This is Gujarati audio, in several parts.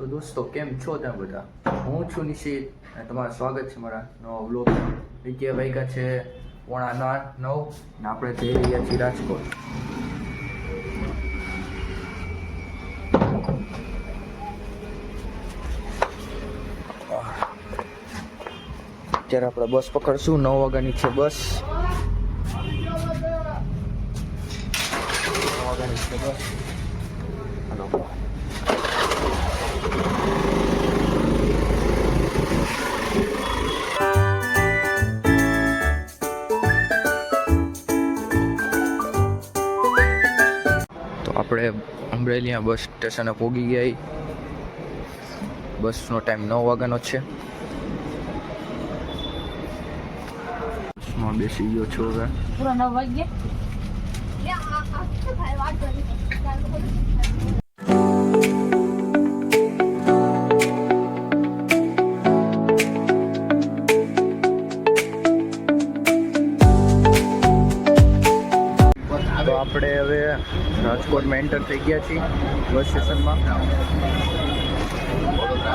તો દોસ્તો કેમ છો તમે બધા? હું છું નિશિત અને તમારું સ્વાગત છે મારા નવા વ્લોગમાં. વિજય વાગ્યા છે 8:45 ને આપણે જઈ રહ્યા છીએ રાજકોટ. અત્યારે આપણે બસ પકડશું. 9 વાગ્યાની છે બસ. 9 વાગ્યાની છે બસ. હાલો. આપણે અમરેલી બસ સ્ટેશને પહોંચી ગયા. બસનો ટાઈમ 9 વાગ્યાનો છે. બસમાં બેસી ગયો છો હવે. પૂરા 9 વાગ્યે. તો આપણે હવે રાજકોટમાં એન્ટર થઈ ગયા છીએ બસ સ્ટેશનમાં.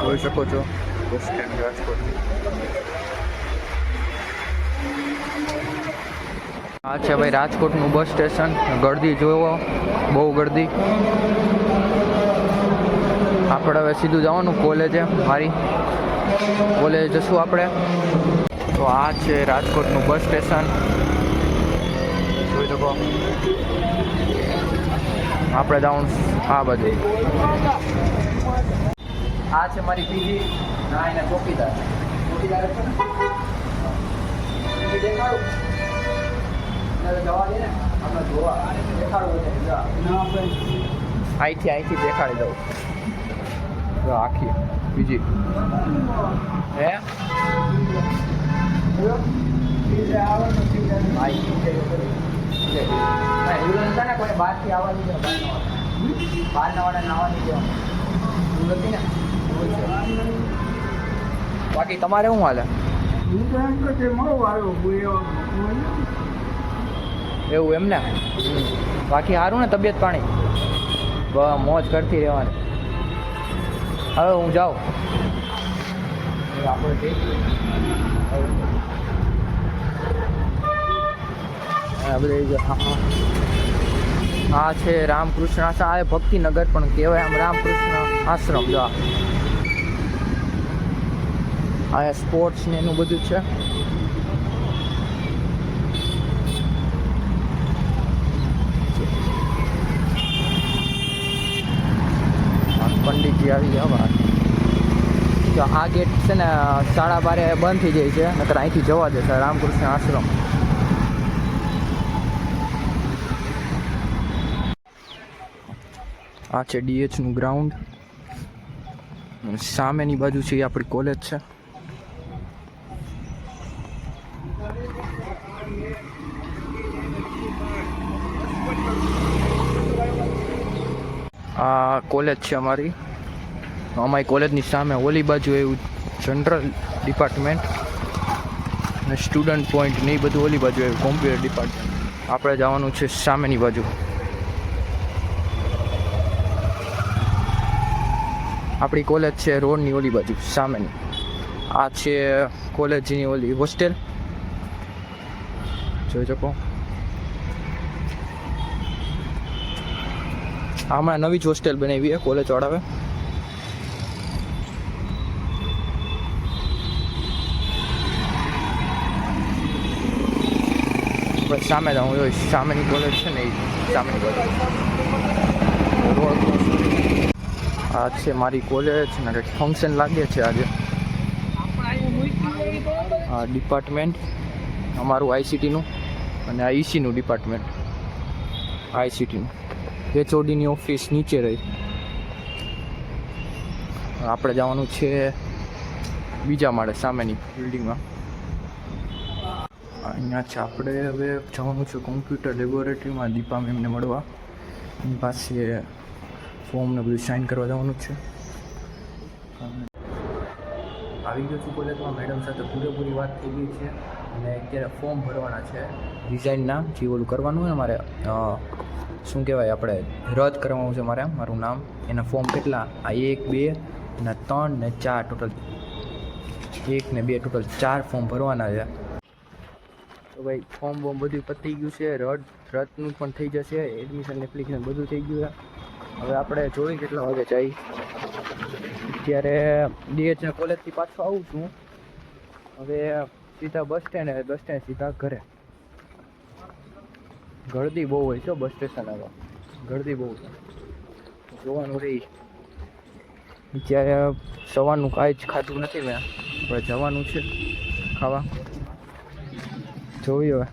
જોઈ શકો છો બસ સ્ટેન્ડ રાજકોટ. આ છે ભાઈ રાજકોટનું બસ સ્ટેશન. ગળદી જોવો, બહુ ગળદી. આપણે હવે સીધું જવાનું કોલેજે. મારી કોલેજ જશું આપણે. તો આ છે રાજકોટનું બસ સ્ટેશન. જોઈ શકો. આપણે જવાનું આ બધું. આ છે મારી પીજી. ના એના ચોકીદાર છે ને. દેખાડું જવા દે ને આપણે જોવા દેખાડવું અહીંથી દેખાડી દઉં. આખી બીજી હે કોઈ બહારથી આવવાની બહાર નવાડા નાવાની દેવાનું નથી ને. બાકી તમારે શું હાલે? એવું એમ ને. બાકી સારું ને તબિયત પાણી? મોજ કરતી રહેવાની. હવે હું જાઉં. આપણે આ છે રામકૃષ્ણ આશ્રમ. આ ભક્તિનગર પણ કહેવાય આમ. રામકૃષ્ણ આશ્રમ. જો આ સ્પોર્ટ્સ ને એનું બધું છે. પંડિતજી આવી ગયા. તો આ ગેટ છે ને 12:30 બંધ થઈ જાય છે, નકર અહીંથી જવા દેશે રામકૃષ્ણ આશ્રમ. આ છે ડીએચનું ગ્રાઉન્ડ. સામેની બાજુ છે એ આપણી કોલેજ છે. આ કોલેજ છે અમારી. અમારી કોલેજની સામે ઓલી બાજુ એવું જનરલ ડિપાર્ટમેન્ટ અને સ્ટુડન્ટ પોઈન્ટ ને એ બધું ઓલી બાજુ એવું કોમ્પ્યુટર ડિપાર્ટમેન્ટ. આપણે જવાનું છે સામેની બાજુ. આપણી કોલેજ છે રોડની ઓલી બાજુ સામેની. આ છે કોલેજની ઓલી હોસ્ટેલ. જોઈ શકો. હમણાં નવી જ હોસ્ટેલ બનાવી છે કોલેજ વાળાએ. બસ સામે જ હું જોઈશ. સામેની કોલેજ છે ને એ સામેની કોલેજ. આ છે મારી કોલેજ ને કંઈક ફંક્શન લાગે છે આજે. આ ડિપાર્ટમેન્ટ અમારું આઈસીટીનું અને આ ઈસીનું ડિપાર્ટમેન્ટ. આઈસીટીનું એચઓડીની ઓફિસ નીચે રહી. આપણે જવાનું છે બીજા માળે સામેની બિલ્ડિંગમાં. અહીંયા છે આપણે હવે જવાનું છે કોમ્પ્યુટર લેબોરેટરીમાં દીપા મેમને મળવા. એની પાસે ફોર્મને બધું સાઇન કરવા જવાનું છે. આવી ગયો છું કોલેજમાં. મેડમ સાથે પૂરેપૂરી વાત થઈ ગઈ છે અને અત્યારે ફોર્મ ભરવાના છે ડિઝાઇનના. જે ઓલું કરવાનું હોય ને મારે શું કહેવાય, આપણે રદ કરવાનું છે મારું નામ. એના ફોર્મ કેટલા? આ 1, 2, ને 3 ને 4 ટોટલ 1 ને 2 ટોટલ 4 ફોર્મ ભરવાના છે. તો ભાઈ ફોર્મ બોર્મ બધું પતી ગયું છે. રદનું પણ થઈ જશે. એડમિશન એપ્લિકેશન બધું થઈ ગયું છે. હવે આપણે જોઈ કેટલા વાગે જઈ. અત્યારે DH કોલેજથી પાછો આવું છું. હવે સીધા બસ સ્ટેન્ડ સીધા ઘરે. ગળદી બહુ હોય છે બસ સ્ટેશન. હવે ગળદી બહુ છે, જોવાનું રહી. અત્યારે સવારનું કાંઈ જ ખાધું નથી મેં, પણ જવાનું છે ખાવા. જોયું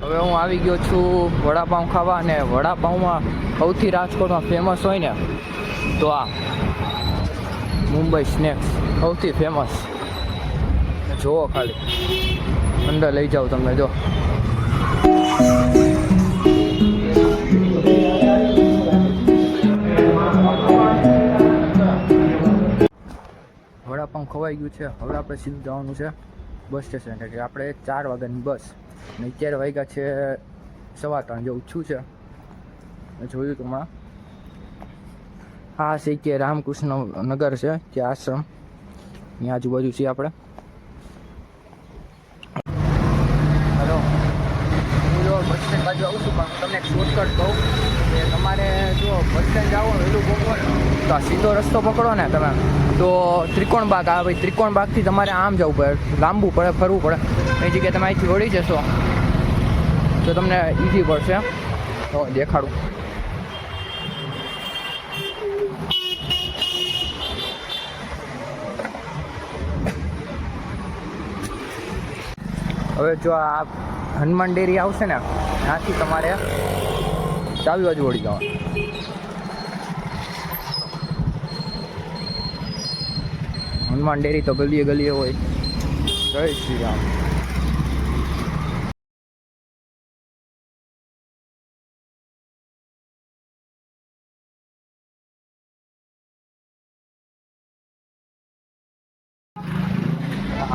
હવે હું આવી ગયો છું વડાપાઉં ખાવા. અને વડાપાઉંમાં સૌથી રાજકોટમાં ફેમસ હોય ને તો આ મુંબઈ સ્નેક્સ સૌથી ફેમસ. જુઓ ખાલી, અંદર લઈ જાઉં તમને. જો વડાપાઉં ખવાઈ ગયું છે. હવે આપણે સીધું જવાનું છે બસ સ્ટેશન. એટલે આપણે 4 વાગ્યાની બસ. અને અત્યારે વાગ્યા છે 3:15 જેવું છું છે. જોયું તો હમણાં આ છે કે રામકૃષ્ણ નગર છે કે આશ્રમ, અહીંયા આજુબાજુ છીએ આપણે. હલો, હું જો બસ સ્ટેન્ડ બાજુ આવું છું, પણ તમને એક શોર્ટકટ કહું કે તમારે જો બસ સ્ટેન્ડ જાઓ વહેલું પહોંચો ને તો આ સીધો રસ્તો પકડો ને તમે તો ત્રિકોણબાગ આવે. ભાઈ ત્રિકોણબાગથી તમારે આમ જવું પડે, લાંબુ પડે, ફરવું પડે. એ જગ્યાએ તમે અહીંથી વળી જશો તો તમને ઇઝી પડશે. તો દેખાડું. હવે જો આ હનુમાન ડેરી આવશે ને ત્યાંથી તમારે ચાવી બાજુ વળી જવાનું. હનુમાન ડેરી તો ગલીએ ગલીએ હોય. જય શ્રી રામ.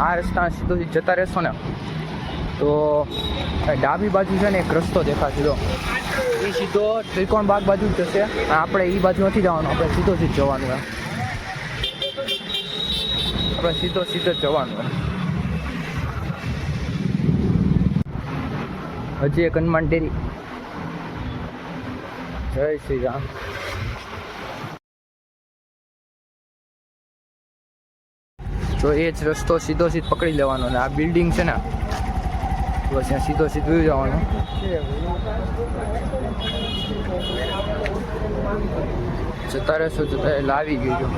આ રસ્તા સીધો જતા રહેશો ને તો ડાબી બાજુ છે ને એક રસ્તો દેખાશે. જો એ સીધો ત્રિકોણબાગ બાજુ જ જશે. આપણે એ બાજુ નથી જવાનું, આપણે સીધો જવાનું. આપણે સીધો જ જવાનું. હજી એક હનુમાન ડેરી. જય શ્રી રામ. તો એ જ રસ્તો સીધો પકડી લેવાનો. અને આ બિલ્ડિંગ છે ને બસ ત્યાં સીધો વયું જવાનું. જતા રહેશો જતા એટલે આવી ગયું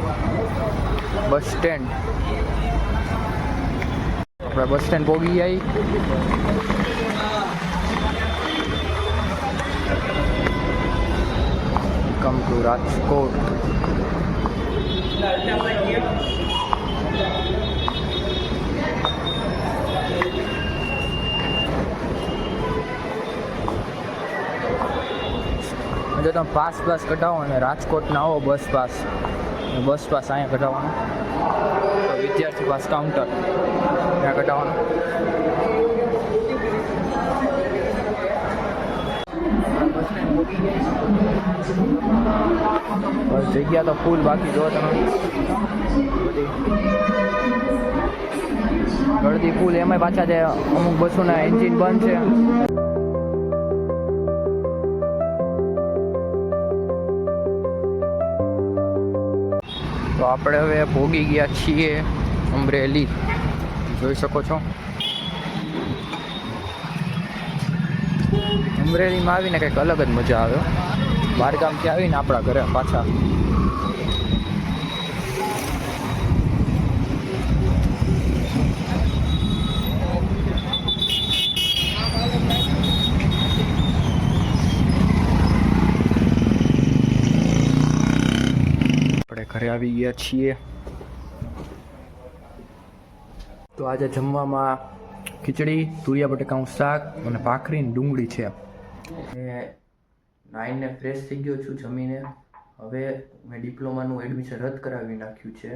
બસ સ્ટેન્ડ. આપણે બસ સ્ટેન્ડ પહોંચી જાય. Welcome to Rajkot. જો તમે પાસ કઢાવો ને રાજકોટ ના આવો બસ પાસ અહીંયા કઢાવવાનો. વિદ્યાર્થી પાસ કાઉન્ટર ત્યાં કઢાવવાનો. જગ્યા તો ફૂલ. બાકી જો તમે ગળદી ફૂલ. એમાં પાછા જે અમુક બસોના એન્જિન બંધ છે. તો આપણે હવે ભોગી ગયા છીએ અમરેલી. જોઈ શકો છો અમરેલીમાં આવીને કંઈક અલગ જ મજા આવે. બહારગામથી આવીને આપણા ઘરે પાછા. ઘરે આવી ગયા છીએ. તો આજે જમવામાં ખીચડી, તુરિયા બટાકાનું શાક અને ભાખરી ને ડુંગળી છે. નાઈને ફ્રેશ થઈ ગયો છું જમીને. હવે મેં ડિપ્લોમાનું એડમિશન રદ કરાવી નાખ્યું છે.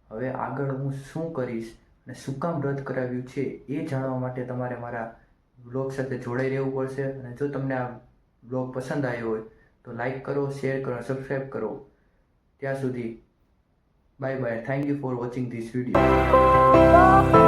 હવે આગળ હું શું કરીશ અને શું કામ રદ કરાવ્યું છે એ જાણવા માટે તમારે મારા બ્લોગ સાથે જોડાઈ રહેવું પડશે. અને જો તમને આ બ્લોગ પસંદ આવ્યો હોય તો લાઈક કરો, શેર કરો, સબસ્ક્રાઈબ કરો. ત્યાં સુધી bye bye. Thank you for watching this video.